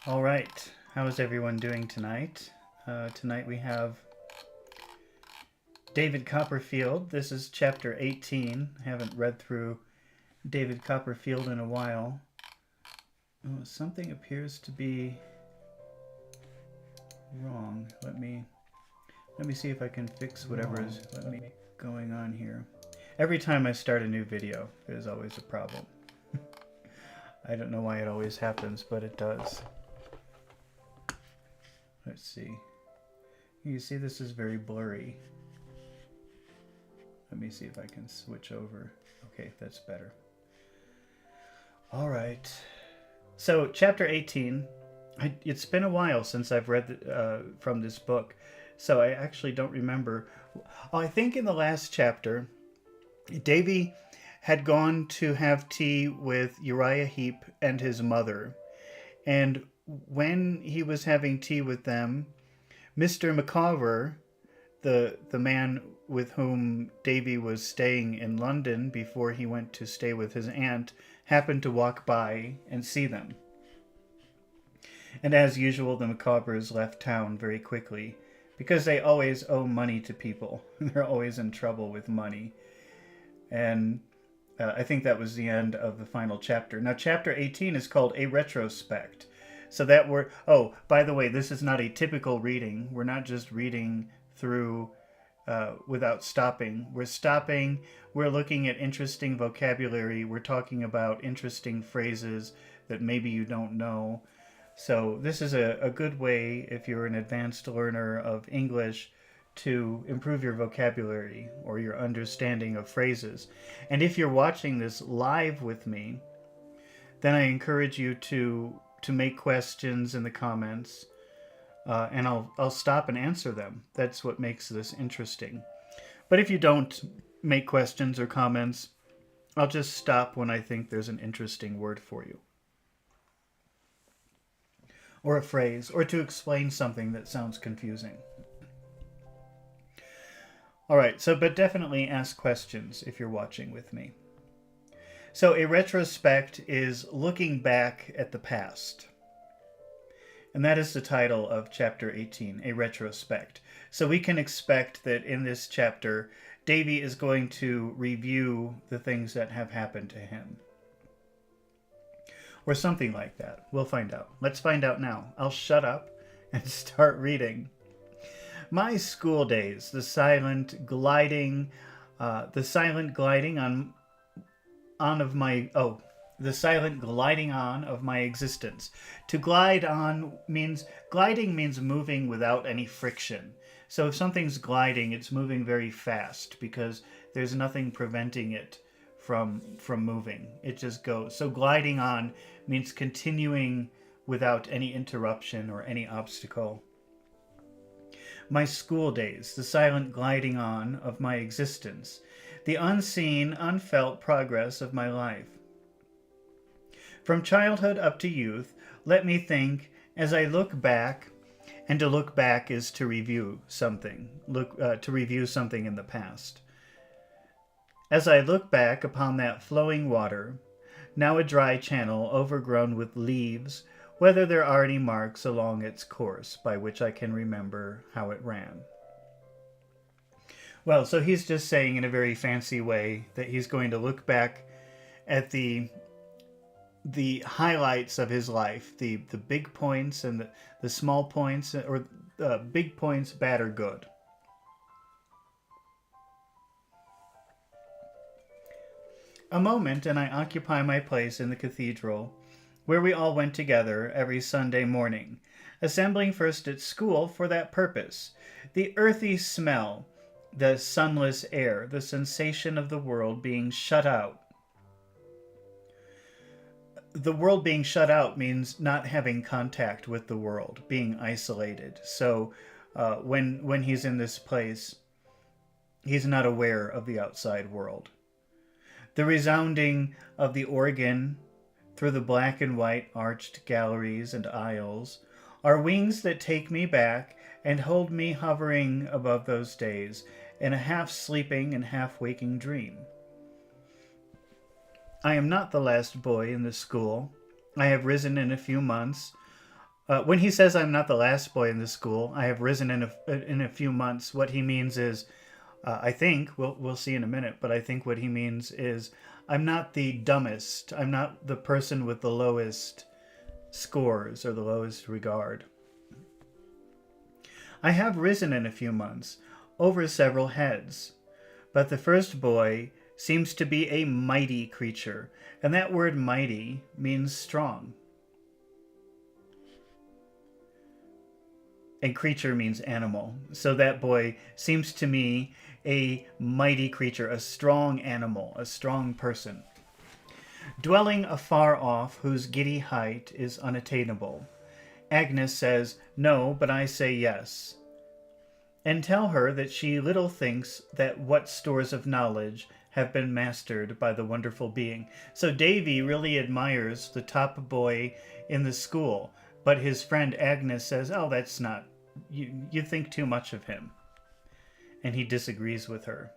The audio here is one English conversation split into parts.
All right, how is everyone doing tonight? Tonight we have David Copperfield. This is chapter 18. I haven't read through David Copperfield in a while. Oh, something appears to be wrong. Let me see if I can fix whatever is going on here. Every time I start a new video, there's always a problem. I don't know why it always happens, but it does. Let's see. You see this is very blurry. Let me see if I can switch over. Okay, that's better. All right. So, chapter 18. It's been a while since I've read from this book, so I actually don't remember. Oh, I think in the last chapter, Davy had gone to have tea with Uriah Heep and his mother, and when he was having tea with them, Mr. Micawber, the man with whom Davy was staying in London before he went to stay with his aunt, happened to walk by and see them. And as usual, the Micawbers left town very quickly, because they always owe money to people. They're always in trouble with money. And I think that was the end of the final chapter. Now, chapter 18 is called A Retrospect. So that word, oh, by the way, this is not a typical reading. We're not just reading through without stopping. We're stopping, we're looking at interesting vocabulary, we're talking about interesting phrases that maybe you don't know. So this is a good way, if you're an advanced learner of English, to improve your vocabulary or your understanding of phrases. And if you're watching this live with me, then I encourage you to make questions in the comments, and I'll stop and answer them. That's what makes this interesting. But if you don't make questions or comments, I'll just stop when I think there's an interesting word for you, or a phrase, or to explain something that sounds confusing. All right, but definitely ask questions if you're watching with me. So a retrospect is looking back at the past. And that is the title of chapter 18, A Retrospect. So we can expect that in this chapter, Davy is going to review the things that have happened to him. Or something like that. We'll find out. Let's find out now. I'll shut up and start reading. My school days, the silent gliding on the silent gliding on of my existence. To glide on means moving without any friction. So if something's gliding, it's moving very fast because there's nothing preventing it from moving. It just goes. So gliding on means continuing without any interruption or any obstacle. My school days, the silent gliding on of my existence, the unseen, unfelt progress of my life. From childhood up to youth, let me think as I look back, and to look back is to review something, to review something in the past. As I look back upon that flowing water, now a dry channel overgrown with leaves, whether there are any marks along its course by which I can remember how it ran. Well, so he's just saying in a very fancy way that he's going to look back at the highlights of his life, the big points and the small points, or big points, bad or good. A moment, and I occupy my place in the cathedral, where we all went together every Sunday morning, assembling first at school for that purpose. The earthy smell, the sunless air, the sensation of the world being shut out. The world being shut out means not having contact with the world, being isolated. So when he's in this place, he's not aware of the outside world. The resounding of the organ through the black and white arched galleries and aisles are wings that take me back and hold me hovering above those days in a half-sleeping and half-waking dream. I am not the last boy in the school. I have risen in a few months. When he says I'm not the last boy in the school, I have risen in a few months, what he means is, I think, we'll see in a minute, but I think what he means is I'm not the dumbest. I'm not the person with the lowest scores or the lowest regard. I have risen in a few months, over several heads. But the first boy seems to be a mighty creature, and that word mighty means strong. And creature means animal. So that boy seems to me a mighty creature, a strong animal, a strong person. Dwelling afar off, whose giddy height is unattainable. Agnes says, no, but I say yes. And tell her that she little thinks that what stores of knowledge have been mastered by the wonderful being. So Davy really admires the top boy in the school, but his friend Agnes says, oh, that's not, you think too much of him. And he disagrees with her.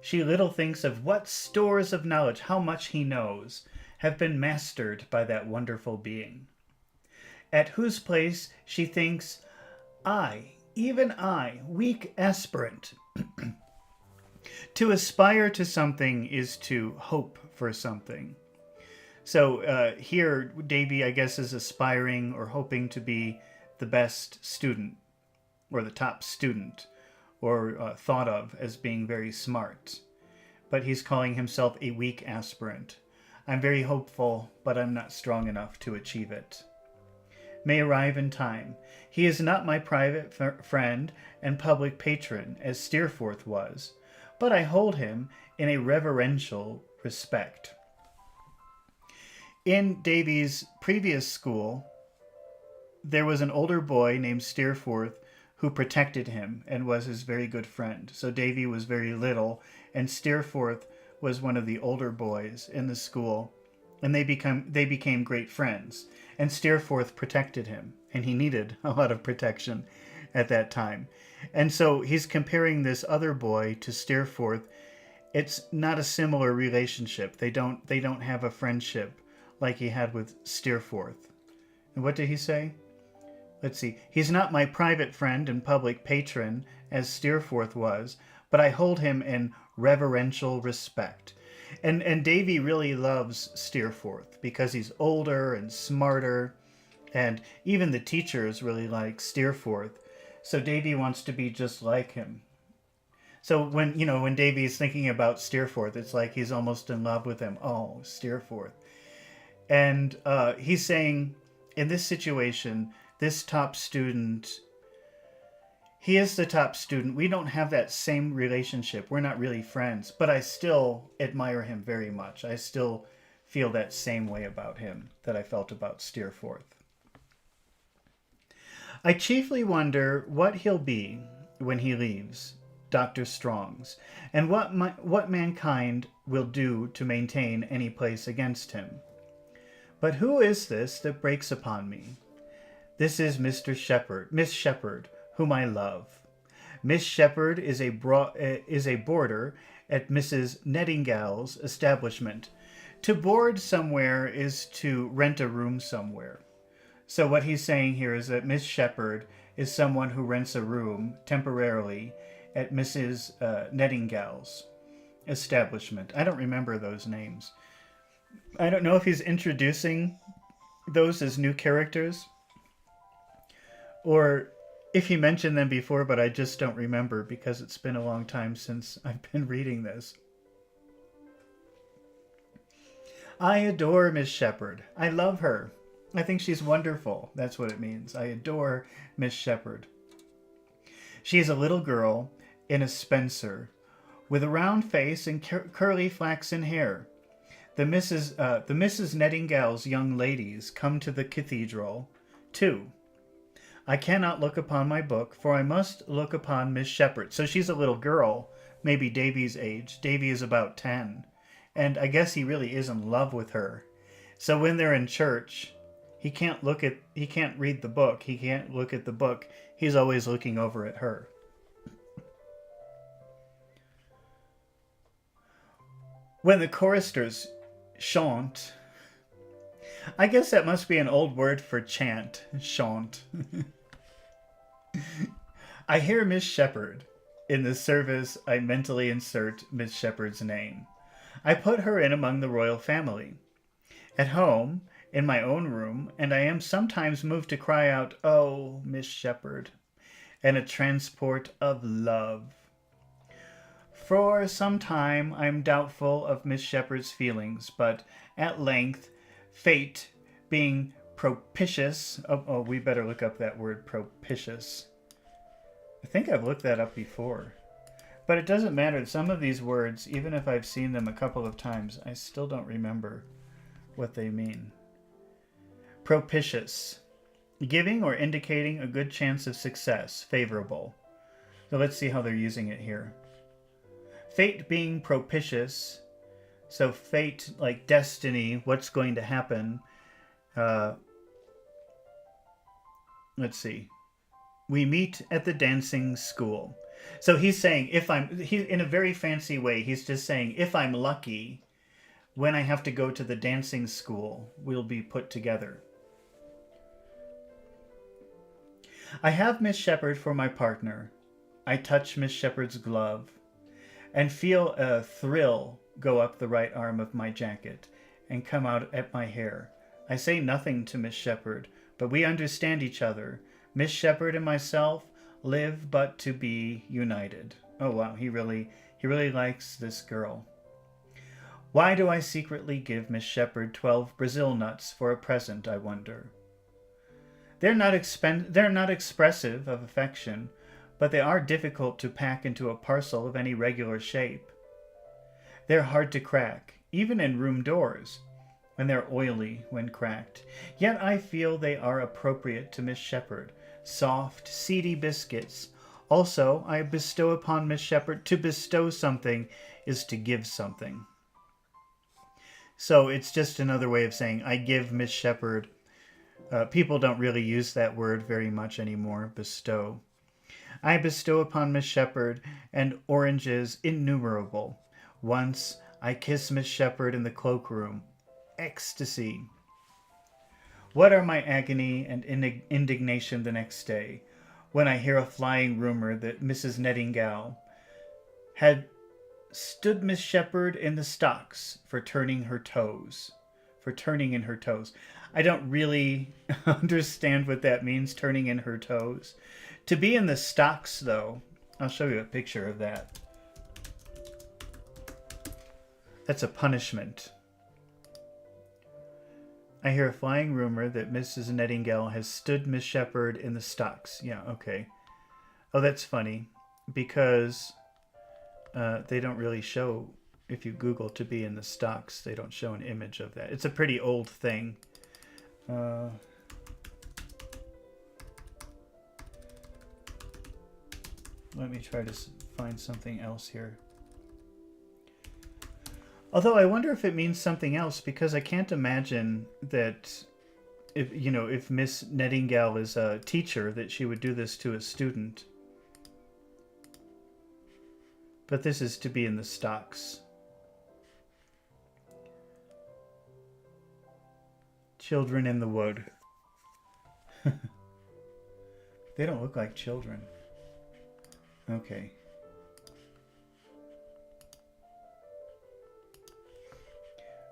She little thinks of what stores of knowledge, how much he knows, have been mastered by that wonderful being. At whose place she thinks, I, even I, weak aspirant. To aspire to something is to hope for something. So here, Davy, I guess, is aspiring or hoping to be the best student, or the top student, or thought of as being very smart. But he's calling himself a weak aspirant. I'm very hopeful, but I'm not strong enough to achieve it. May arrive in time. He is not my private friend and public patron, as Steerforth was, but I hold him in a reverential respect. In Davy's previous school, there was an older boy named Steerforth who protected him and was his very good friend. So Davy was very little, and Steerforth was one of the older boys in the school, and they became great friends. And Steerforth protected him, and he needed a lot of protection at that time. And so he's comparing this other boy to Steerforth. It's not a similar relationship. They don't have a friendship like he had with Steerforth. And what did he say? Let's see. He's not my private friend and public patron, as Steerforth was, but I hold him in reverential respect. And Davy really loves Steerforth because he's older and smarter, and even the teachers really like Steerforth. So Davy wants to be just like him. So when Davy is thinking about Steerforth, it's like he's almost in love with him. Oh, Steerforth. And he's saying, in this situation, this top student, he is the top student. We don't have that same relationship. We're not really friends, but I still admire him very much. I still feel that same way about him that I felt about Steerforth. I chiefly wonder what he'll be when he leaves Dr. Strong's, and what mankind will do to maintain any place against him. But who is this that breaks upon me? This is Miss Shepherd, whom I love. Miss Shepherd is a boarder at Mrs. Nettingale's establishment. To board somewhere is to rent a room somewhere. So what he's saying here is that Miss Shepherd is someone who rents a room temporarily at Mrs. Nettingale's establishment. I don't remember those names. I don't know if he's introducing those as new characters, or if he mentioned them before, but I just don't remember because it's been a long time since I've been reading this. I adore Miss Shepherd. I love her. I think she's wonderful. That's what it means. I adore Miss Shepherd. She is a little girl in a spencer, with a round face and curly flaxen hair. The Mrs. Nettingale's young ladies come to the cathedral, too. I cannot look upon my book, for I must look upon Miss Shepherd. So she's a little girl, maybe Davy's age. Davy is about 10. And I guess he really is in love with her. So when they're in church, he can't read the book. He can't look at the book. He's always looking over at her. When the choristers chant, I guess that must be an old word for chant, chant. I hear Miss Shepherd. In the service, I mentally insert Miss Shepherd's name. I put her in among the royal family. At home, in my own room, and I am sometimes moved to cry out, "Oh, Miss Shepherd," in a transport of love. For some time I am doubtful of Miss Shepherd's feelings, but at length, fate being propitious... Oh, we better look up that word, propitious. I think I've looked that up before. But it doesn't matter. Some of these words, even if I've seen them a couple of times, I still don't remember what they mean. Propitious. Giving or indicating a good chance of success. Favorable. So let's see how they're using it here. Fate being propitious. So fate, like destiny, what's going to happen. Let's see. We meet at the dancing school. So he's saying, in a very fancy way, he's just saying, if I'm lucky, when I have to go to the dancing school, we'll be put together. I have Miss Shepherd for my partner. I touch Miss Shepherd's glove and feel a thrill go up the right arm of my jacket and come out at my hair. I say nothing to Miss Shepherd, but we understand each other. Miss Shepherd and myself live but to be united. Oh wow, he really likes this girl. Why do I secretly give Miss Shepherd 12 Brazil nuts for a present, I wonder? They're not expressive of affection, but they are difficult to pack into a parcel of any regular shape. They're hard to crack, even in room doors, and they're oily when cracked. Yet I feel they are appropriate to Miss Shepherd. Soft, seedy biscuits. Also, I bestow upon Miss Shepherd. To bestow something is to give something. So it's just another way of saying I give Miss Shepherd. People don't really use that word very much anymore, bestow. I bestow upon Miss Shepherd and oranges innumerable. Once I kiss Miss Shepherd in the cloakroom. Ecstasy. What are my agony and indignation the next day, when I hear a flying rumor that Mrs. Nettingale had stood Miss Shepherd in the stocks for turning her toes. For turning in her toes. I don't really understand what that means, turning in her toes. To be in the stocks, though, I'll show you a picture of that. That's a punishment. I hear a flying rumor that Mrs. Nettingale has stood Miss Shepherd in the stocks. Yeah, okay. Oh, that's funny, because they don't really show, if you Google to be in the stocks, they don't show an image of that. It's a pretty old thing. Let me try to find something else here. Although I wonder if it means something else, because I can't imagine that if Miss Nettingale is a teacher, that she would do this to a student. But this is to be in the stocks. Children in the wood. They don't look like children. Okay.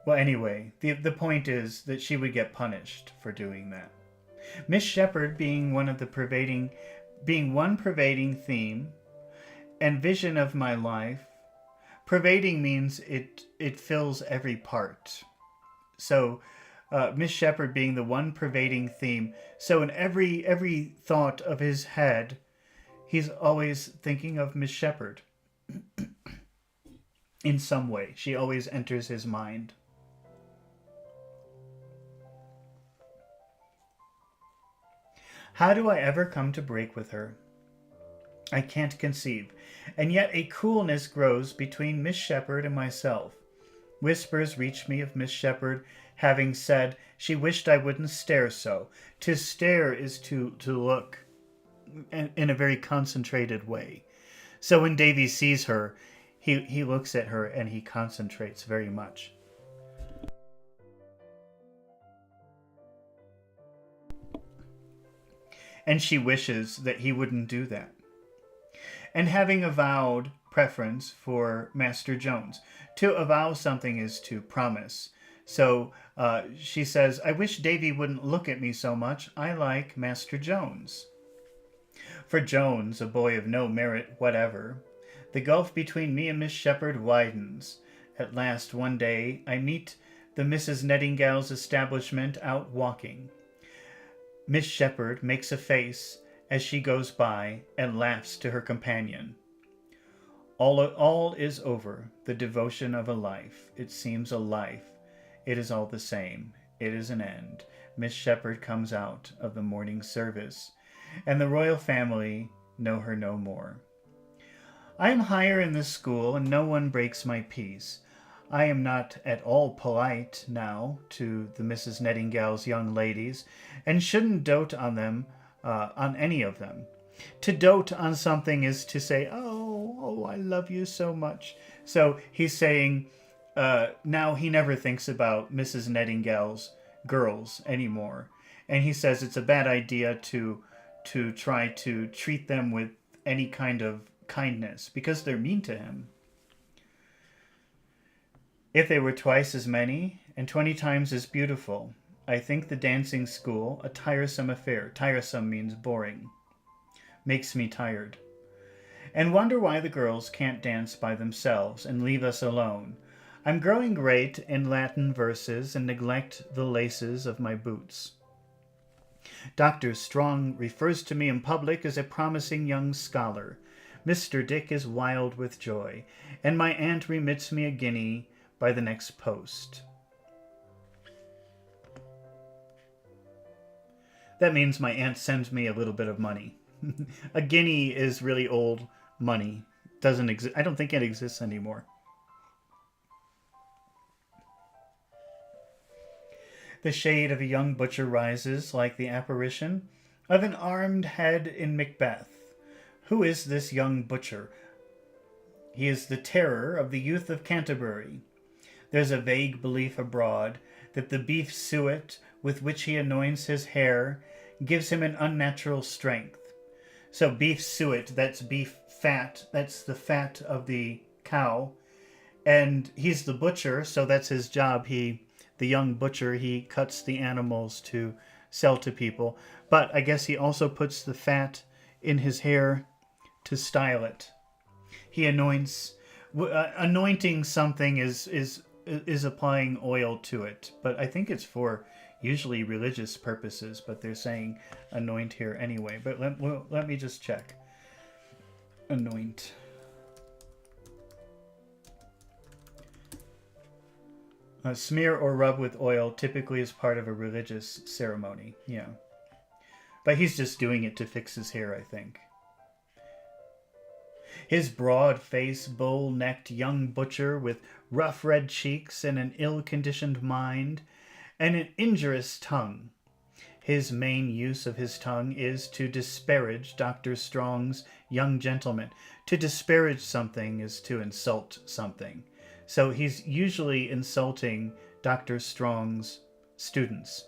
Well, anyway, the point is that she would get punished for doing that. Miss Shepherd being one pervading theme and vision of my life. Pervading means it fills every part. So Miss Shepherd being the one pervading theme. So in every thought of his head, he's always thinking of Miss Shepherd. In some way, she always enters his mind. How do I ever come to break with her? I can't conceive. And yet a coolness grows between Miss Shepherd and myself. Whispers reach me of Miss Shepherd having said she wished I wouldn't stare so. To stare is to look in a very concentrated way. So when Davy sees her, he looks at her and he concentrates very much. And she wishes that he wouldn't do that. And having avowed preference for Master Jones. To avow something is to promise. So she says, I wish Davy wouldn't look at me so much. I like Master Jones. For Jones, a boy of no merit whatever, the gulf between me and Miss Shepherd widens. At last, one day, I meet the Mrs. Nightingale's establishment out walking. Miss Shepherd makes a face as she goes by and laughs to her companion. All is over, the devotion of a life. It seems a life. It is all the same. It is an end. Miss Shepherd comes out of the morning service, and the royal family know her no more. I am higher in this school, and no one breaks my peace. I am not at all polite now to the Mrs. Nightingale's young ladies, and shouldn't dote on them, on any of them. To dote on something is to say, oh, I love you so much. So he's saying now he never thinks about Mrs. Nightingale's girls anymore. And he says it's a bad idea to try to treat them with any kind of kindness because they're mean to him. If they were twice as many and 20 times as beautiful, I think the dancing school a tiresome affair. Tiresome means boring. Makes me tired. And wonder why the girls can't dance by themselves and leave us alone. I'm growing great in Latin verses and neglect the laces of my boots. Dr. Strong refers to me in public as a promising young scholar. Mr. Dick is wild with joy, and my aunt remits me a guinea by the next post. That means my aunt sends me a little bit of money. A guinea is really old money. Doesn't exist. I don't think it exists anymore. The shade of a young butcher rises like the apparition of an armed head in Macbeth. Who is this young butcher? He is the terror of the youth of Canterbury. There's a vague belief abroad that the beef suet with which he anoints his hair gives him an unnatural strength. So beef suet, that's beef fat, that's the fat of the cow. And he's the butcher, so that's his job. The young butcher, he cuts the animals to sell to people. But I guess he also puts the fat in his hair to style it. He anoints. Anointing something is applying oil to it. But I think it's for usually religious purposes. But they're saying anoint here anyway. But let me just check. Anoint. Smear or rub with oil typically is part of a religious ceremony. Yeah. But he's just doing it to fix his hair, I think. His broad face, bull-necked young butcher with rough red cheeks and an ill-conditioned mind and an injurious tongue. His main use of his tongue is to disparage Dr. Strong's young gentleman. To disparage something is to insult something. So he's usually insulting Dr. Strong's students.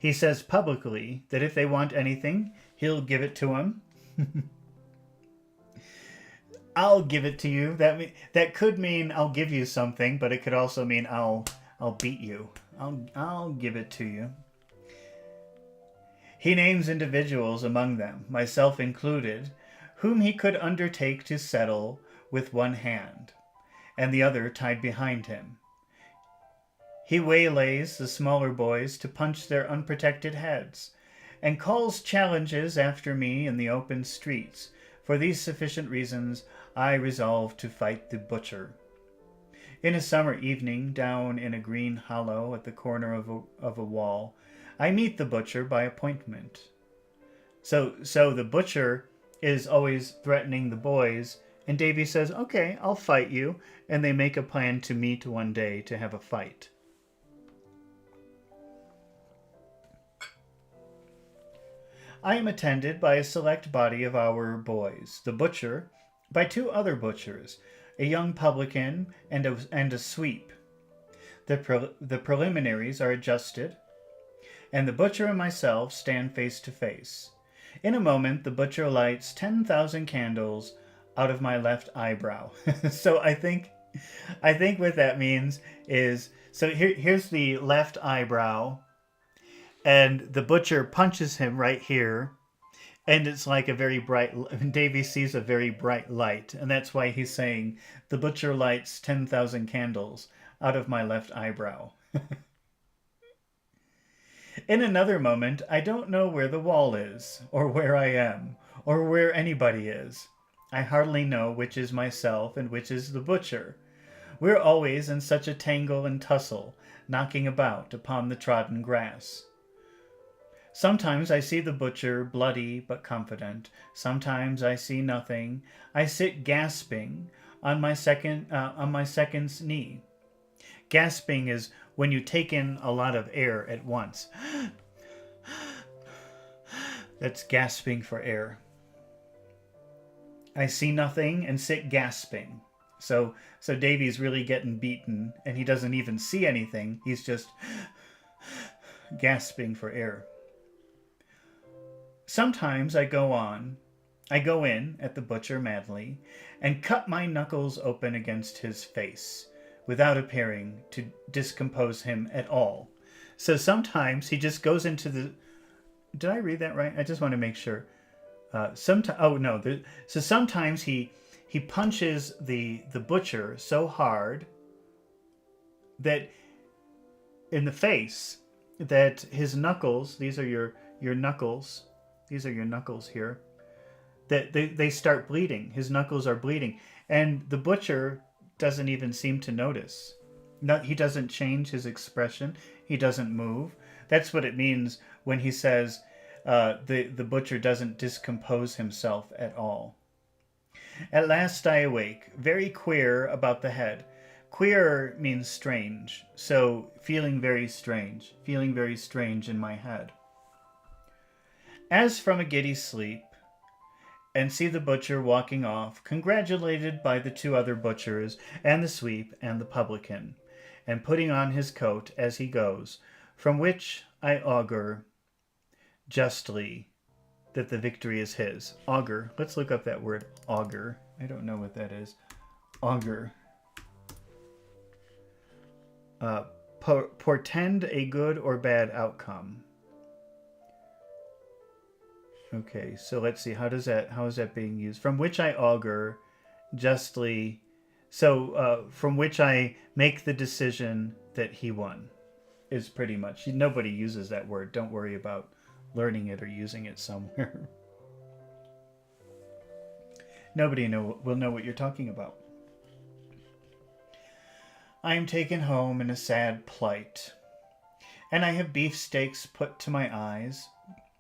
He says publicly that if they want anything, he'll give it to them. I'll give it to you. That could mean I'll give you something, but it could also mean I'll beat you. I'll give it to you. He names individuals among them, myself included, whom he could undertake to settle with one hand, and the other tied behind him. He waylays the smaller boys to punch their unprotected heads, and calls challenges after me in the open streets. For these sufficient reasons, I resolve to fight the butcher. In a summer evening, down in a green hollow at the corner of a wall, I meet the butcher by appointment. So the butcher is always threatening the boys, and Davy says, okay, I'll fight you, and they make a plan to meet one day to have a fight. I am attended by a select body of our boys, the butcher, by two other butchers, a young publican, and a sweep. The preliminaries are adjusted, and the butcher and myself stand face to face. In a moment, the butcher lights 10,000 candles out of my left eyebrow. So I think what that means is, so here's the left eyebrow, and the butcher punches him right here, and it's like a very bright, Davy sees a very bright light, and that's why he's saying, the butcher lights 10,000 candles out of my left eyebrow. In another moment, I don't know where the wall is, or where I am, or where anybody is. I hardly know which is myself and which is the butcher. We're always in such a tangle and tussle, knocking about upon the trodden grass. Sometimes I see the butcher bloody but confident. Sometimes I see nothing. I sit gasping on my second's knee. Gasping is when you take in a lot of air at once. That's gasping for air. I see nothing and sit gasping. So Davy's really getting beaten, and he doesn't even see anything. He's just gasping for air. Sometimes I go in at the butcher madly, and cut my knuckles open against his face, without appearing to discompose him at all. So sometimes he just goes into the... Did I read that right? I just want to make sure. So sometimes he punches the butcher so hard that in the face that his knuckles, these are your knuckles, these are your knuckles here, that they start bleeding. His knuckles are bleeding, and the butcher doesn't even seem to notice. He doesn't change his expression. He doesn't move. That's what it means when he says the butcher doesn't discompose himself at all. At last I awake, very queer about the head. Queer means strange, so feeling very strange in my head. As from a giddy sleep, and see the butcher walking off, congratulated by the two other butchers, and the sweep, and the publican, and putting on his coat as he goes, from which I augur justly that the victory is his. Augur. Let's look up that word, augur. I don't know what that is. Augur. Portend a good or bad outcome. Okay, so let's see. How is that being used? From which I augur justly. So from which I make the decision that he won is pretty much. Nobody uses that word. Don't worry about learning it or using it somewhere. Nobody will know what you're talking about. I am taken home in a sad plight, and I have beefsteaks put to my eyes,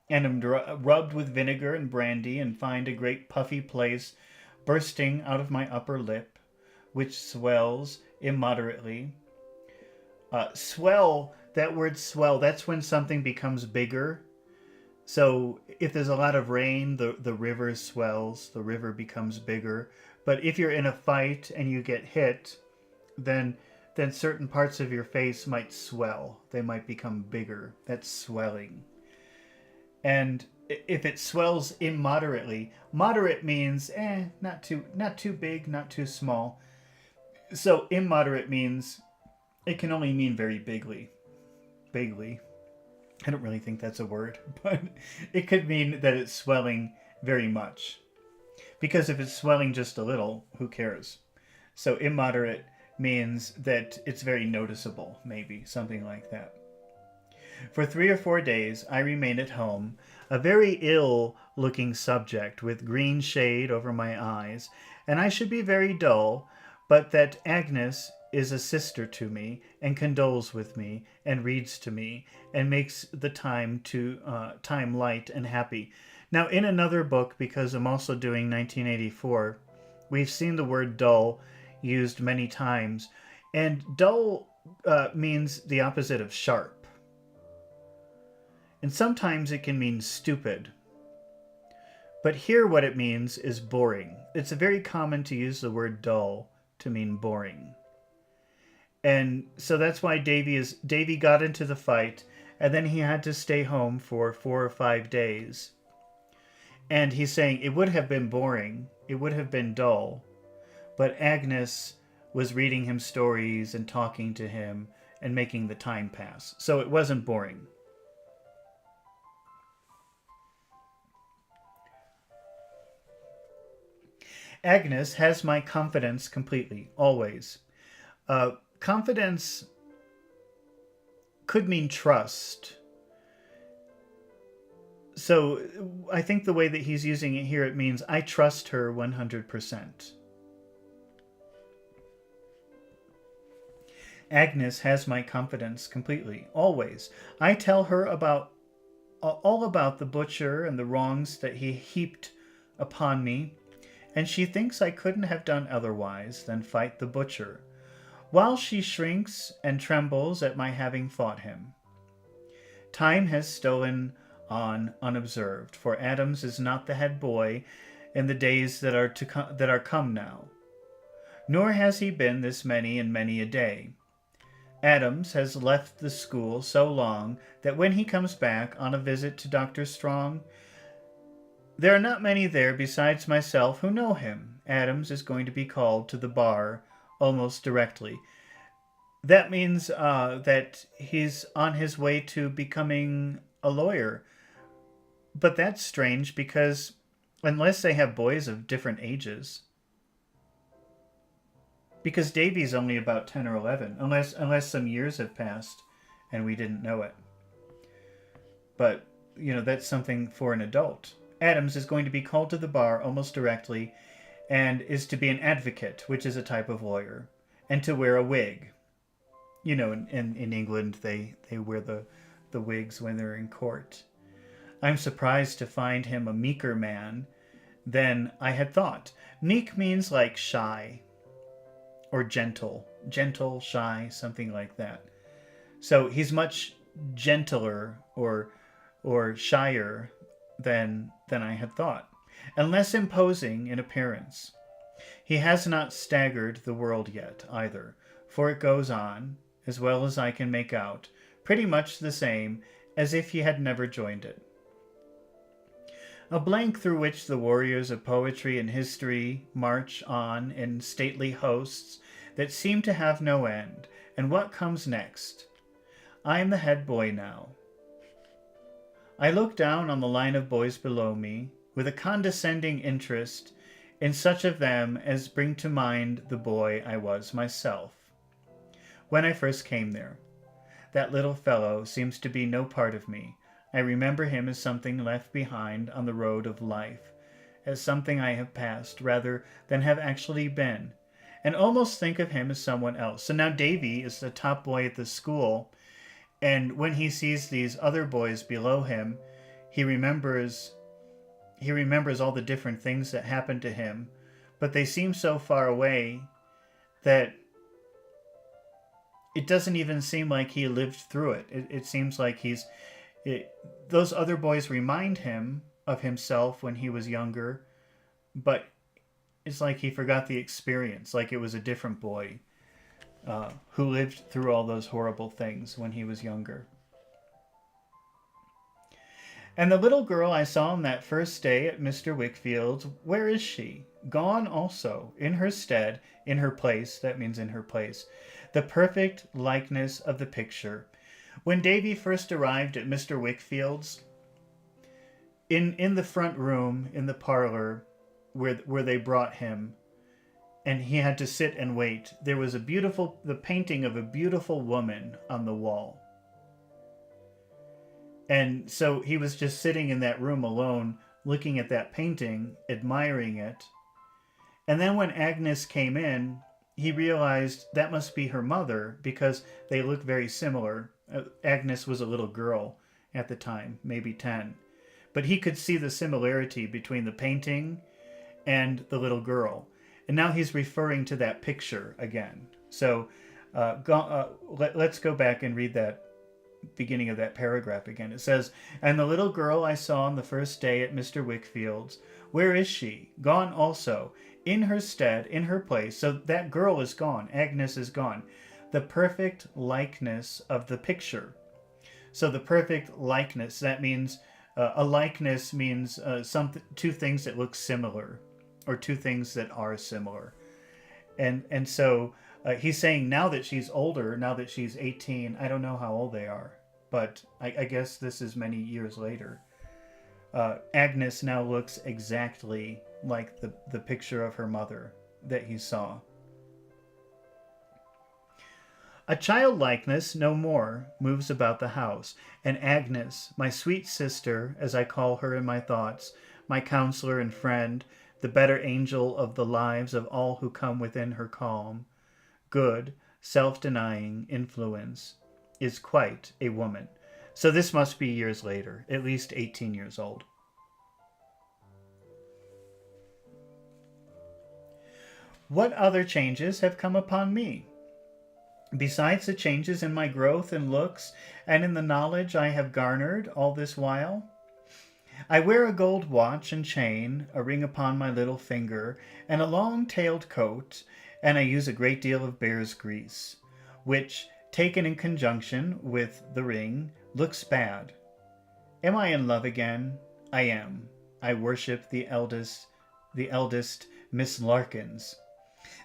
and am rubbed with vinegar and brandy, and find a great puffy place bursting out of my upper lip, which swells immoderately. Swell, that word swell, that's when something becomes bigger. So if there's a lot of rain, the river swells, the river becomes bigger. But if you're in a fight and you get hit, then certain parts of your face might swell. They might become bigger. That's swelling. And if it swells immoderately, moderate means not too big, not too small. So immoderate means it can only mean very bigly. I don't really think that's a word, but it could mean that it's swelling very much. Because if it's swelling just a little, who cares? So immoderate means that it's very noticeable, maybe, something like that. For 3 or 4 days I remain at home, a very ill-looking subject with green shade over my eyes, and I should be very dull, but that Agnes is a sister to me, and condoles with me, and reads to me, and makes the time light and happy. Now, in another book, because I'm also doing 1984, we've seen the word dull used many times, and dull means the opposite of sharp. And sometimes it can mean stupid. But here what it means is boring. It's very common to use the word dull to mean boring. And so that's why Davy got into the fight, and then he had to stay home for 4 or 5 days. And he's saying it would have been boring, it would have been dull, but Agnes was reading him stories and talking to him and making the time pass. So it wasn't boring. Agnes has my confidence completely, always. Confidence could mean trust. So I think the way that he's using it here, it means I trust her 100%. Agnes has my confidence completely, always. I tell her all about the butcher and the wrongs that he heaped upon me, and she thinks I couldn't have done otherwise than fight the butcher, while she shrinks and trembles at my having fought him. Time has stolen on unobserved, for Adams is not the head boy in the days that are come now, nor has he been this many and many a day. Adams has left the school so long that when he comes back on a visit to Dr. Strong, there are not many there besides myself who know him. Adams is going to be called to the bar almost directly. That means that he's on his way to becoming a lawyer. But that's strange because unless they have boys of different ages, because Davy's only about 10 or 11, unless some years have passed and we didn't know it. But, that's something for an adult. Adams is going to be called to the bar almost directly and is to be an advocate, which is a type of lawyer, and to wear a wig. In England, they wear the wigs when they're in court. I'm surprised to find him a meeker man than I had thought. Meek means like shy or gentle, shy, something like that. So he's much gentler or shyer than I had thought, and less imposing in appearance. He has not staggered the world yet, either, for it goes on, as well as I can make out, pretty much the same as if he had never joined it. A blank through which the warriors of poetry and history march on in stately hosts that seem to have no end. And what comes next? I am the head boy now. I look down on the line of boys below me with a condescending interest in such of them as bring to mind the boy I was myself when I first came there. That little fellow seems to be no part of me. I remember him as something left behind on the road of life, as something I have passed rather than have actually been, and almost think of him as someone else. So now Davy is the top boy at the school, and when he sees these other boys below him, he remembers all the different things that happened to him, but they seem so far away that it doesn't even seem like he lived through it. It seems like those other boys remind him of himself when he was younger, but it's like he forgot the experience, like it was a different boy who lived through all those horrible things when he was younger. And the little girl I saw on that first day at Mr. Wickfield's, where is she? Gone also, in her stead, in her place, that means in her place, the perfect likeness of the picture. When Davy first arrived at Mr. Wickfield's, in the front room, in the parlor, where they brought him, and he had to sit and wait, there was the painting of a beautiful woman on the wall. And so he was just sitting in that room alone, looking at that painting, admiring it. And then when Agnes came in, he realized that must be her mother because they look very similar. Agnes was a little girl at the time, maybe 10. But he could see the similarity between the painting and the little girl. And now he's referring to that picture again. So let's go back and read that beginning of that paragraph again. It says, "And the little girl I saw on the first day at Mr. Wickfield's, where is she? Gone also. In her stead, in her place." So that girl is gone. Agnes is gone. "The perfect likeness of the picture." So the perfect likeness, that means a likeness means two things that look similar, or two things that are similar. And so he's saying now that she's older, now that she's 18, I don't know how old they are, but I guess this is many years later. Agnes now looks exactly like the picture of her mother that he saw. "A childlikeness, no more, moves about the house, and Agnes, my sweet sister, as I call her in my thoughts, my counselor and friend, the better angel of the lives of all who come within her calm, good, self-denying influence, is quite a woman." So this must be years later, at least 18 years old. "What other changes have come upon me? Besides the changes in my growth and looks, and in the knowledge I have garnered all this while, I wear a gold watch and chain, a ring upon my little finger, and a long-tailed coat, and I use a great deal of bear's grease, which, taken in conjunction with the ring, looks bad. Am I in love again? I am. I worship the eldest Miss Larkins.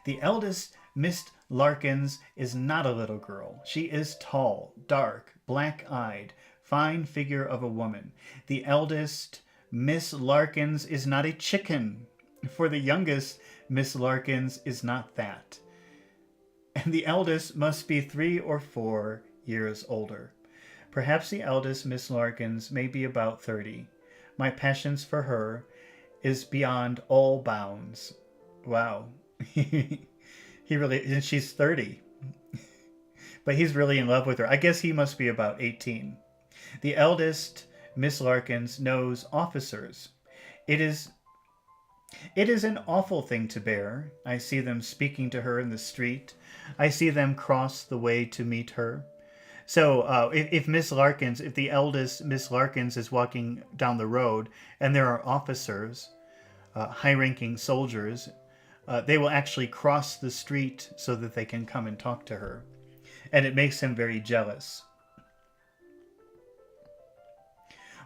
The eldest Miss Larkins is not a little girl. She is tall, dark, black-eyed, fine figure of a woman. The eldest Miss Larkins is not a chicken, for the youngest Miss Larkins is not that. And the eldest must be 3 or 4 years older. Perhaps the eldest Miss Larkins may be about 30. My passions for her is beyond all bounds." Wow. He really, and she's 30. But he's really in love with her. I guess he must be about 18. "The eldest Miss Larkins knows officers. It is an awful thing to bear. I see them speaking to her in the street. I see them cross the way to meet her." So if the eldest Miss Larkins is walking down the road and there are officers, high-ranking soldiers, they will actually cross the street so that they can come and talk to her. And it makes him very jealous.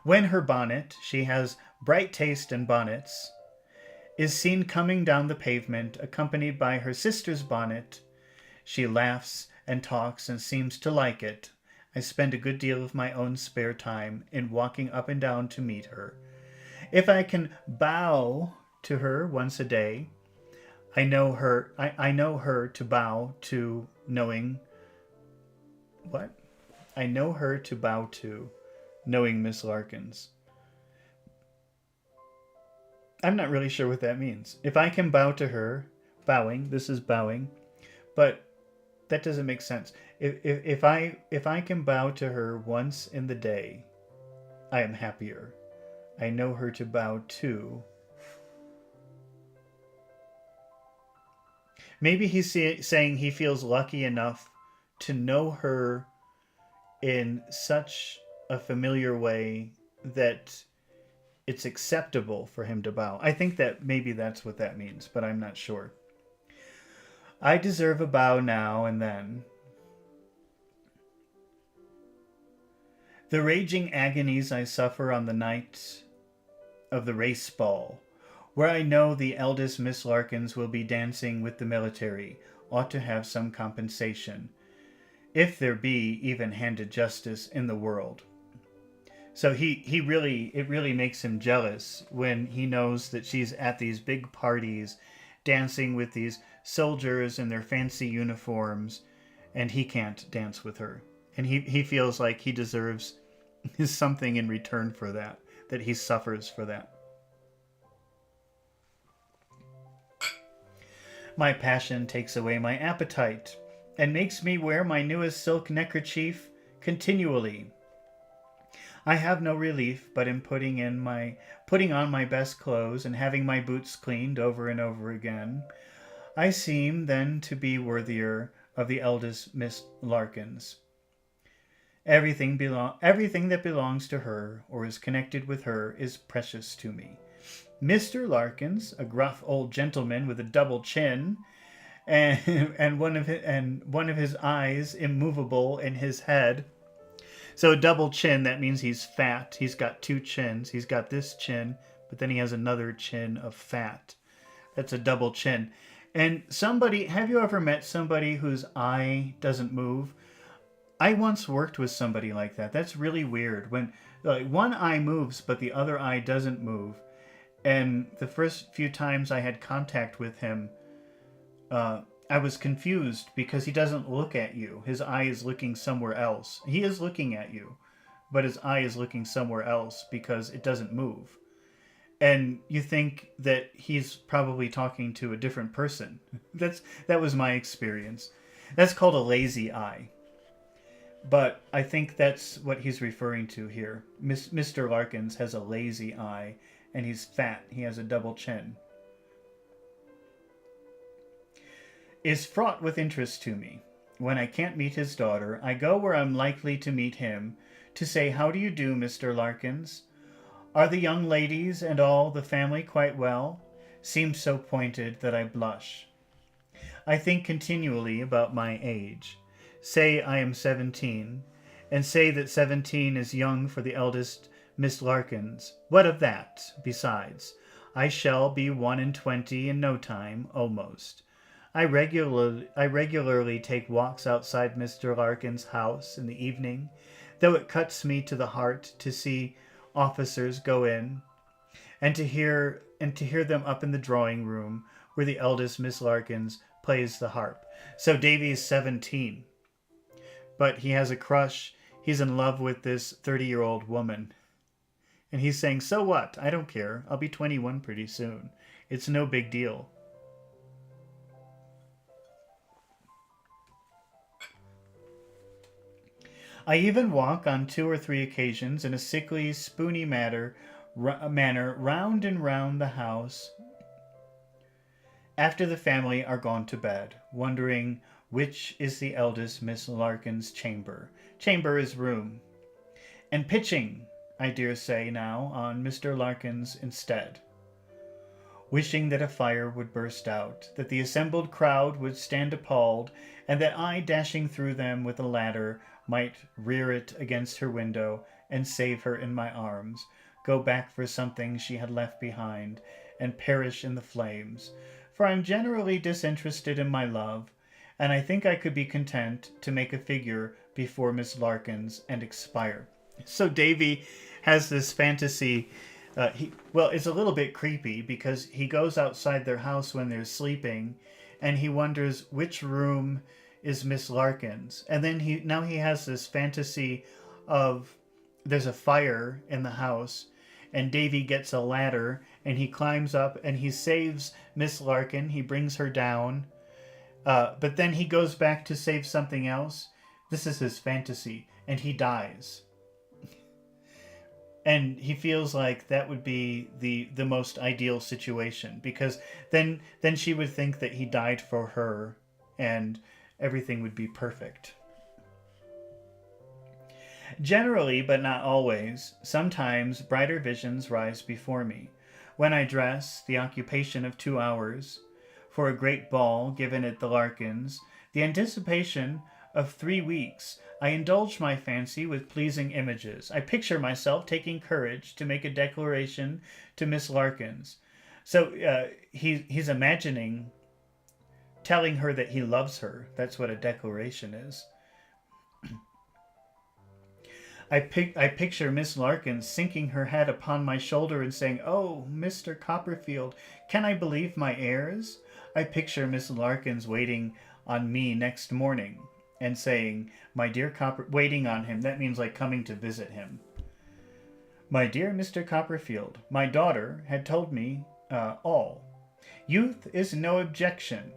"When her bonnet, she has bright taste in bonnets, is seen coming down the pavement, accompanied by her sister's bonnet, she laughs and talks and seems to like it. I spend a good deal of my own spare time in walking up and down to meet her. If I can bow to her once a day, I know her to bow to, knowing what? I know her to bow to, knowing Miss Larkins." I'm not really sure what that means. If I can bow to her, bowing, this is bowing, but that doesn't make sense. If I can bow to her once in the day, I am happier. I know her to bow to. Maybe he's saying he feels lucky enough to know her in such a familiar way that it's acceptable for him to bow. I think that maybe that's what that means, but I'm not sure. "I deserve a bow now and then. The raging agonies I suffer on the night of the race ball, where I know the eldest Miss Larkins will be dancing with the military, ought to have some compensation, if there be even-handed justice in the world." So it really makes him jealous when he knows that she's at these big parties dancing with these soldiers in their fancy uniforms, and he can't dance with her. And he feels like he deserves something in return for that he suffers for that. "My passion takes away my appetite, and makes me wear my newest silk neckerchief continually. I have no relief but in putting on my best clothes and having my boots cleaned over and over again. I seem then to be worthier of the eldest Miss Larkins. Everything that belongs to her or is connected with her is precious to me. Mr. Larkins, a gruff old gentleman with a double chin, and one of his eyes immovable in his head. So a double chin, that means he's fat. He's got two chins. He's got this chin, but then he has another chin of fat. That's a double chin. And have you ever met somebody whose eye doesn't move? I once worked with somebody like that. That's really weird. When one eye moves, but the other eye doesn't move. And the first few times I had contact with him, I was confused because he doesn't look at you. His eye is looking somewhere else. He is looking at you, but his eye is looking somewhere else because it doesn't move. And you think that he's probably talking to a different person. That was my experience. That's called a lazy eye. But I think that's what he's referring to here. Mr. Larkins has a lazy eye, and he's fat. He has a double chin. Is fraught with interest to me. When I can't meet his daughter, I go where I'm likely to meet him, to say, "How do you do, Mr. Larkins? Are the young ladies and all the family quite well?" Seems so pointed that I blush. I think continually about my age. Say I am 17, and say that 17 is young for the eldest Miss Larkins. What of that? Besides, I shall be 21 in no time, almost. I regularly take walks outside Mr. Larkins' house in the evening, though it cuts me to the heart to see officers go in, and to hear them up in the drawing room where the eldest Miss Larkins plays the harp. So Davy's 17. But he has a crush. He's in love with this 30-year-old woman. And he's saying, so what? I don't care. I'll be 21 pretty soon. It's no big deal. I even walk on 2 or 3 occasions in a sickly, spoony manner round and round the house after the family are gone to bed, wondering which is the eldest Miss Larkins' chamber. Chamber is room. And pitching, I dare say now, on Mr. Larkins instead. Wishing that a fire would burst out, that the assembled crowd would stand appalled, and that I, dashing through them with a ladder, might rear it against her window and save her in my arms, go back for something she had left behind, and perish in the flames. For I am generally disinterested in my love, and I think I could be content to make a figure before Miss Larkins and expire. So Davy has this fantasy. It's a little bit creepy because he goes outside their house when they're sleeping, and he wonders which room is Miss Larkins. And then he has this fantasy of there's a fire in the house, and Davy gets a ladder, and he climbs up, and he saves Miss Larkin. He brings her down, but then he goes back to save something else. This is his fantasy, and he dies. And he feels like that would be the most ideal situation, because then she would think that he died for her, and everything would be perfect. Generally, but not always, sometimes brighter visions rise before me. When I dress, the occupation of 2 hours, for a great ball given at the Larkins, the anticipation of 3 weeks, I indulge my fancy with pleasing images. I picture myself taking courage to make a declaration to Miss Larkins. So he's imagining telling her that he loves her. That's what a declaration is. I picture Miss Larkins sinking her head upon my shoulder and saying, "Oh, Mr. Copperfield, can I believe my ears?" I picture Miss Larkins waiting on me next morning and saying, "My dear waiting on him." That means like coming to visit him. "My dear Mr. Copperfield, my daughter had told me all. Youth is no objection.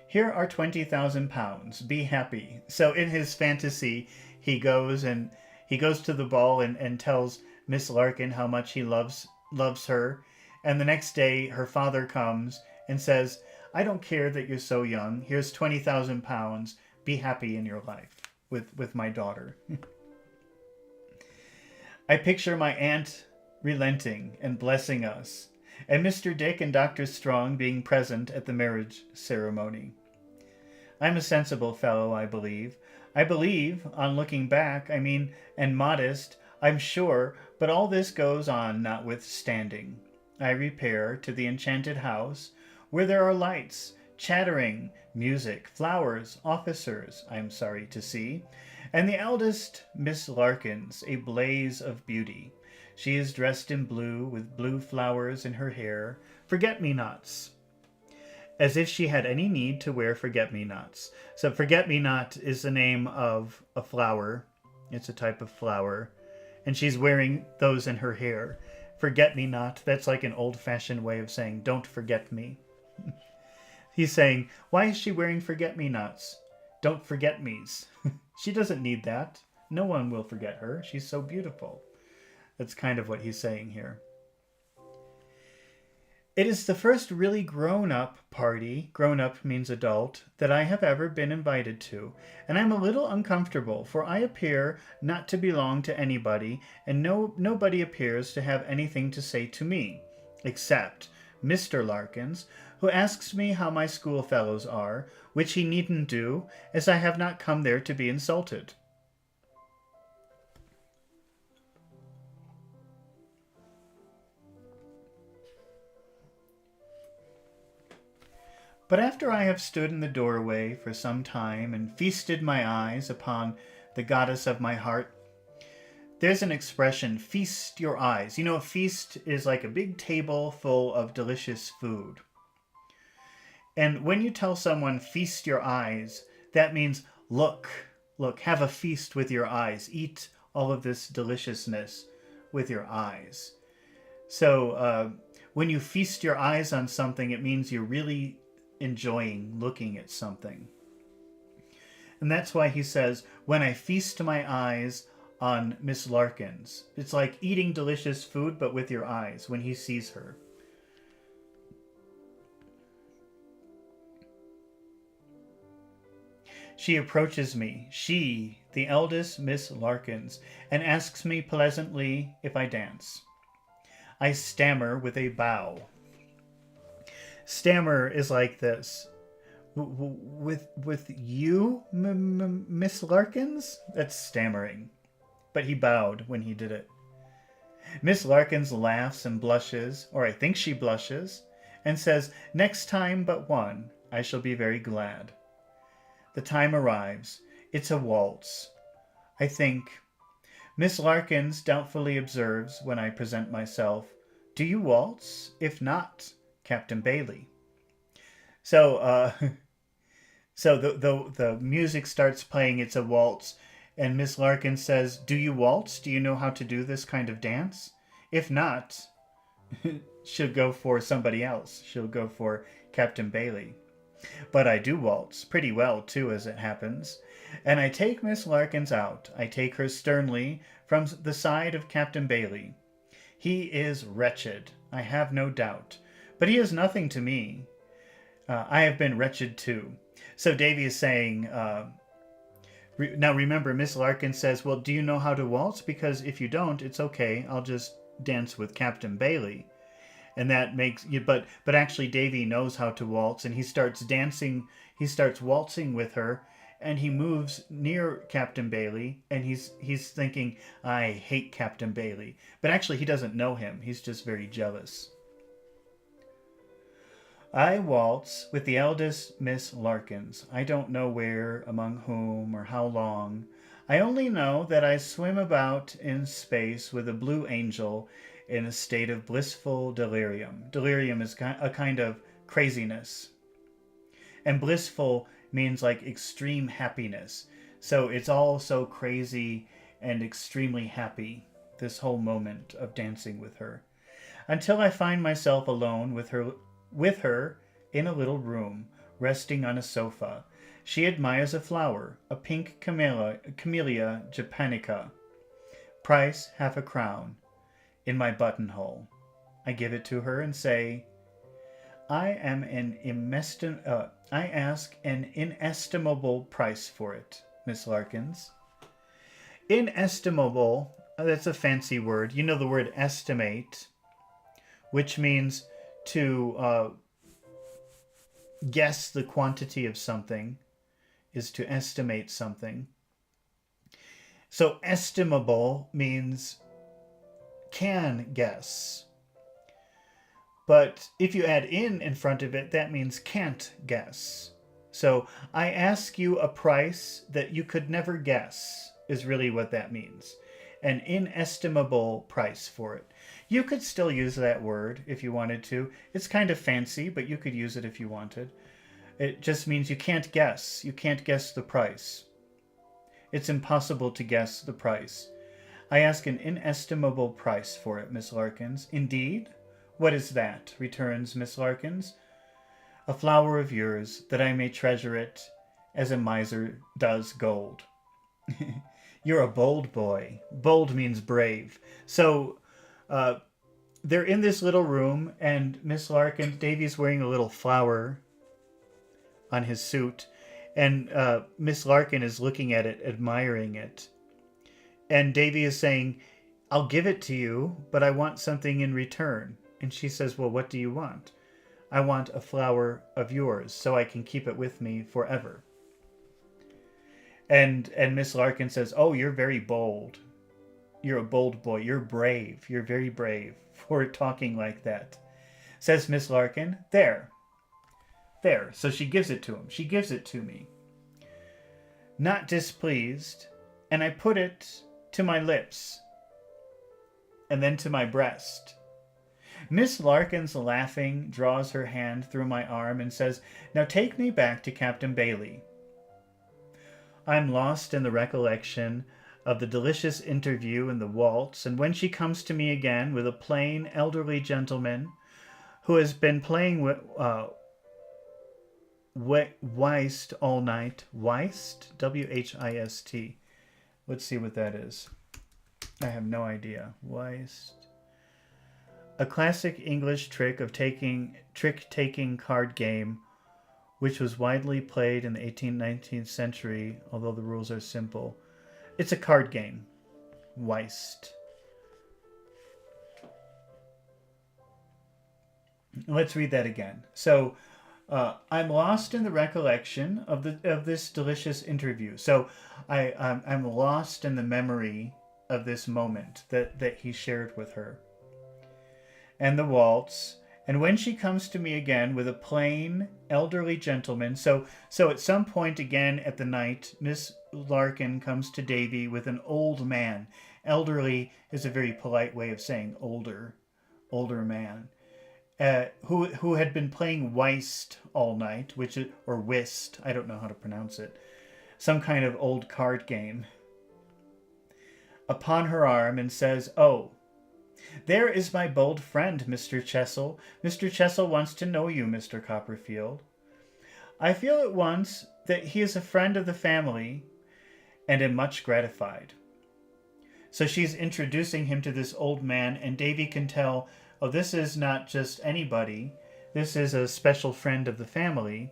Here are 20,000 pounds. Be happy." So in his fantasy, he goes to the ball and tells Miss Larkin how much he loves her. And the next day, her father comes and says, "I don't care that you're so young. Here's 20,000 pounds. Be happy in your life with my daughter." I picture my aunt relenting and blessing us, and Mr. Dick and Dr. Strong being present at the marriage ceremony. I'm a sensible fellow, I believe. I believe, on looking back, and modest, I'm sure, but all this goes on notwithstanding. I repair to the enchanted house, where there are lights, chattering, music, flowers, officers, I am sorry to see, and the eldest Miss Larkins, a blaze of beauty. She is dressed in blue, with blue flowers in her hair, forget-me-nots, as if she had any need to wear forget-me-nots. So forget-me-not is the name of a flower. It's a type of flower. And she's wearing those in her hair. Forget-me-not, that's like an old-fashioned way of saying, don't forget me. He's saying, why is she wearing forget-me-nots? Don't forget me's. She doesn't need that. No one will forget her. She's so beautiful. That's kind of what he's saying here. It is the first really grown-up party, grown-up means adult, that I have ever been invited to, and I'm a little uncomfortable, for I appear not to belong to anybody, and nobody appears to have anything to say to me, except Mr. Larkins, who asks me how my schoolfellows are, which he needn't do, as I have not come there to be insulted. But after I have stood in the doorway for some time and feasted my eyes upon the goddess of my heart, there's an expression, feast your eyes. You know, a feast is like a big table full of delicious food. And when you tell someone, feast your eyes, that means look, have a feast with your eyes. Eat all of this deliciousness with your eyes. So when you feast your eyes on something, it means you're really enjoying looking at something. And that's why he says, when I feast my eyes on Miss Larkins. It's like eating delicious food, but with your eyes when he sees her. She approaches me, she, the eldest Miss Larkins, and asks me pleasantly if I dance. I stammer with a bow. Stammer is like this. With you, Miss Larkins? That's stammering. But he bowed when he did it. Miss Larkins laughs and blushes, or I think she blushes, and says, next time but one, I shall be very glad. The time arrives. It's a waltz. I think. Miss Larkins doubtfully observes when I present myself, do you waltz? If not, Captain Bailey. So the music starts playing, it's a waltz, and Miss Larkins says, do you waltz? Do you know how to do this kind of dance? If not, she'll go for somebody else. She'll go for Captain Bailey. But I do waltz, pretty well too, as it happens, and I take Miss Larkins out. I take her sternly from the side of Captain Bailey. He is wretched, I have no doubt, but he is nothing to me. I have been wretched too. So Davy is saying, now remember, Miss Larkins says, well, do you know how to waltz? Because if you don't, it's okay. I'll just dance with Captain Bailey. And that makes you, but actually Davy knows how to waltz, and he starts dancing. He starts waltzing with her, and he moves near Captain Bailey, and he's thinking, I hate Captain Bailey. But actually he doesn't know him. He's just very jealous. I waltz with the eldest Miss Larkins. I don't know where, among whom, or how long. I only know that I swim about in space with a blue angel in a state of blissful delirium. Delirium is a kind of craziness. And blissful means like extreme happiness. So it's all so crazy and extremely happy, this whole moment of dancing with her. Until I find myself alone with her in a little room, resting on a sofa. She admires a flower, a pink Camellia japonica. Price £0.50, in my buttonhole. I give it to her and say, I ask an inestimable price for it, Miss Larkins. Inestimable That's a fancy word. You know the word estimate, which means to guess the quantity of something, is to estimate something. So estimable means can guess. But if you add in front of it, that means can't guess. So I ask you a price that you could never guess is really what that means. An inestimable price for it. You could still use that word if you wanted to. It's kind of fancy, but you could use it if you wanted. It just means you can't guess. You can't guess the price. It's impossible to guess the price. I ask an inestimable price for it, Miss Larkins. Indeed? What is that? Returns Miss Larkins. A flower of yours, that I may treasure it, as a miser does gold. You're a bold boy. Bold means brave. So they're in this little room, and Miss Larkins, Davy's wearing a little flower on his suit, and Miss Larkin is looking at it, admiring it. And Davy is saying, I'll give it to you, but I want something in return. And she says, well, what do you want? I want a flower of yours, so I can keep it with me forever. And Miss Larkin says, oh, you're very bold. You're a bold boy. You're brave. You're very brave for talking like that. Says Miss Larkin, there. There. So she gives it to him. She gives it to me. Not displeased, and I put it to my lips, and then to my breast. Miss Larkins, laughing, draws her hand through my arm and says, now take me back to Captain Bailey. I'm lost in the recollection of the delicious interview in the waltz, and when she comes to me again with a plain, elderly gentleman who has been playing with whist all night. Whist? W-H-I-S-T. Let's see what that is. I have no idea. Whist. A classic English trick-taking card game, which was widely played in the 18th-19th century, although the rules are simple. It's a card game. Whist. Let's read that again. So, I'm lost in the recollection of this delicious interview. So, I'm lost in the memory of this moment that he shared with her. And the waltz. And when she comes to me again with a plain, elderly gentleman. So at some point again at the night, Miss Larkin comes to Davy with an old man. Elderly is a very polite way of saying older man. Who had been playing whist all night, or whist, I don't know how to pronounce it. Some kind of old card game. Upon her arm, and says, oh, there is my bold friend, Mr. Chessel. Mr. Chessel wants to know you, Mr. Copperfield. I feel at once that he is a friend of the family, and am much gratified. So she's introducing him to this old man, and Davy can tell, oh, this is not just anybody. This is a special friend of the family,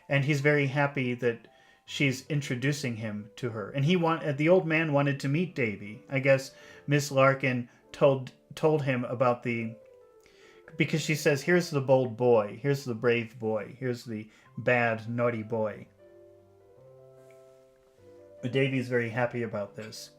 and he's very happy that she's introducing him to her. And the old man wanted to meet Davy. I guess Miss Larkin told him about because she says, here's the bold boy, here's the brave boy, here's the bad, naughty boy. But Davy's very happy about this.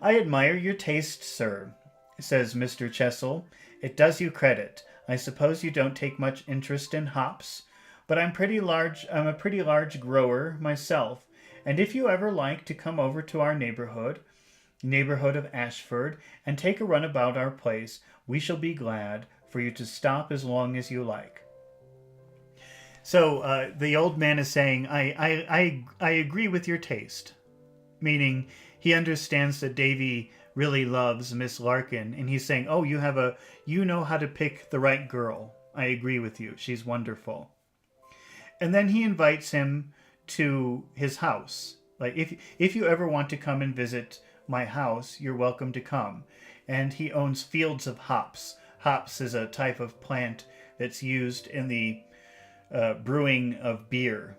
I admire your taste, sir, says Mr. Chessel. It does you credit. I suppose you don't take much interest in hops, but I'm a pretty large grower myself, and if you ever like to come over to our neighborhood of Ashford, and take a run about our place, we shall be glad for you to stop as long as you like. So the old man is saying, I agree with your taste, meaning he understands that Davy really loves Miss Larkin, and he's saying, oh, you know how to pick the right girl. I agree with you. She's wonderful. And then he invites him to his house. Like, if you ever want to come and visit my house, you're welcome to come. And he owns fields of hops. Hops is a type of plant that's used in the brewing of beer.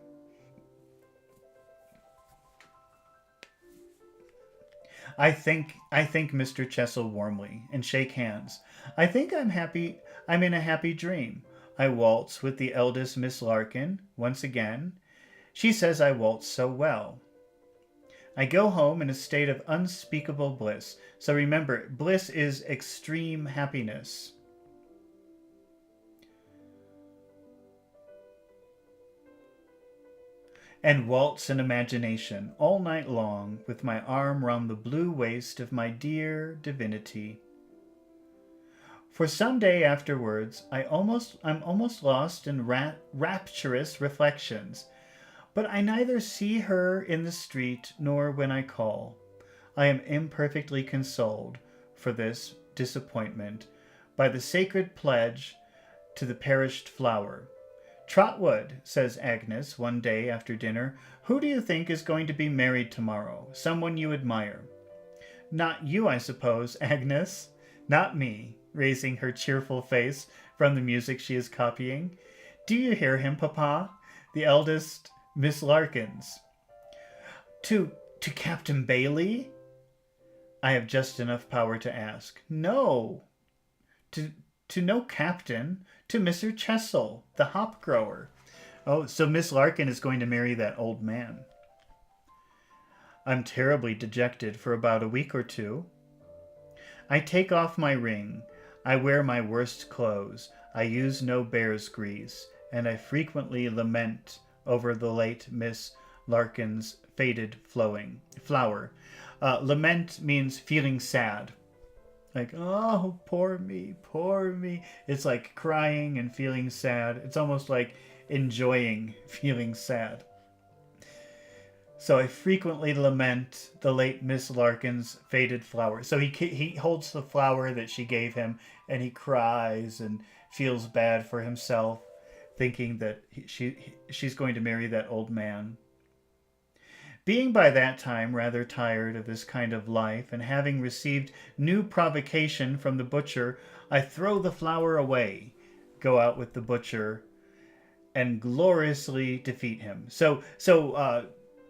I thank Mr. Chessel warmly and shake hands. I think I'm happy. I'm in a happy dream. I waltz with the eldest Miss Larkin once again. She says I waltz so well. I go home in a state of unspeakable bliss. So remember, bliss is extreme happiness. And waltz in imagination all night long with my arm round the blue waist of my dear divinity. For some day afterwards, I'm almost lost in rapturous reflections, but I neither see her in the street nor when I call. I am imperfectly consoled for this disappointment by the sacred pledge to the perished flower. Trotwood, says Agnes one day after dinner, who do you think is going to be married tomorrow? Someone you admire. Not you, I suppose, Agnes. Not me, raising her cheerful face from the music she is copying. Do you hear him, Papa? The eldest Miss Larkins. To Captain Bailey? I have just enough power to ask. No. To no captain, to Mr. Chessel, the hop grower. Oh, so Miss Larkin is going to marry that old man. I'm terribly dejected for about a week or two. I take off my ring. I wear my worst clothes. I use no bear's grease, and I frequently lament over the late Miss Larkin's faded flower. Lament means feeling sad. Like, oh, poor me, poor me. It's like crying and feeling sad. It's almost like enjoying feeling sad. So I frequently lament the late Miss Larkin's faded flower. So he holds the flower that she gave him, and he cries and feels bad for himself, thinking that she's going to marry that old man. Being by that time rather tired of this kind of life, and having received new provocation from the butcher, I throw the flower away, go out with the butcher, and gloriously defeat him. So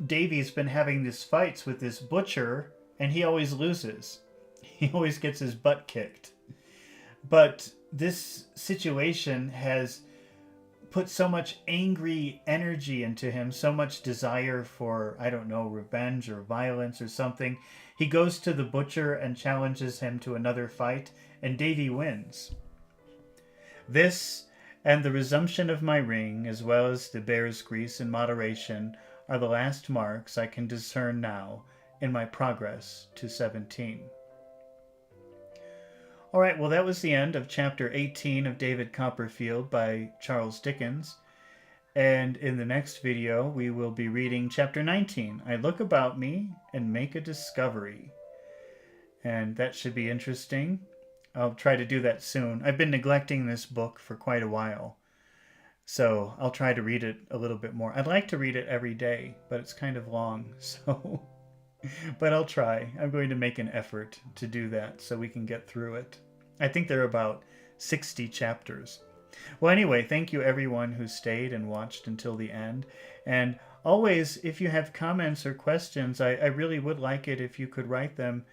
Davy's been having these fights with this butcher, and he always loses. He always gets his butt kicked. But this situation has put so much angry energy into him, so much desire for, I don't know, revenge or violence or something. He goes to the butcher and challenges him to another fight, and Davy wins. This and the resumption of my ring, as well as the bear's grease in moderation, are the last marks I can discern now in my progress to 17. All right, well, that was the end of Chapter 18 of David Copperfield by Charles Dickens. And in the next video, we will be reading Chapter 19, I Look About Me and Make a Discovery. And that should be interesting. I'll try to do that soon. I've been neglecting this book for quite a while, so I'll try to read it a little bit more. I'd like to read it every day, but it's kind of long, so... But I'll try. I'm going to make an effort to do that so we can get through it. I think there are about 60 chapters. Well, anyway, thank you everyone who stayed and watched until the end. And always, if you have comments or questions, I really would like it if you could write them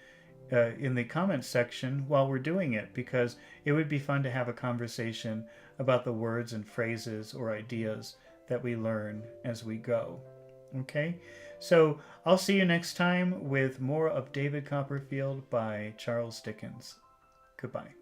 in the comments section while we're doing it, because it would be fun to have a conversation about the words and phrases or ideas that we learn as we go. Okay? So I'll see you next time with more of David Copperfield by Charles Dickens. Goodbye.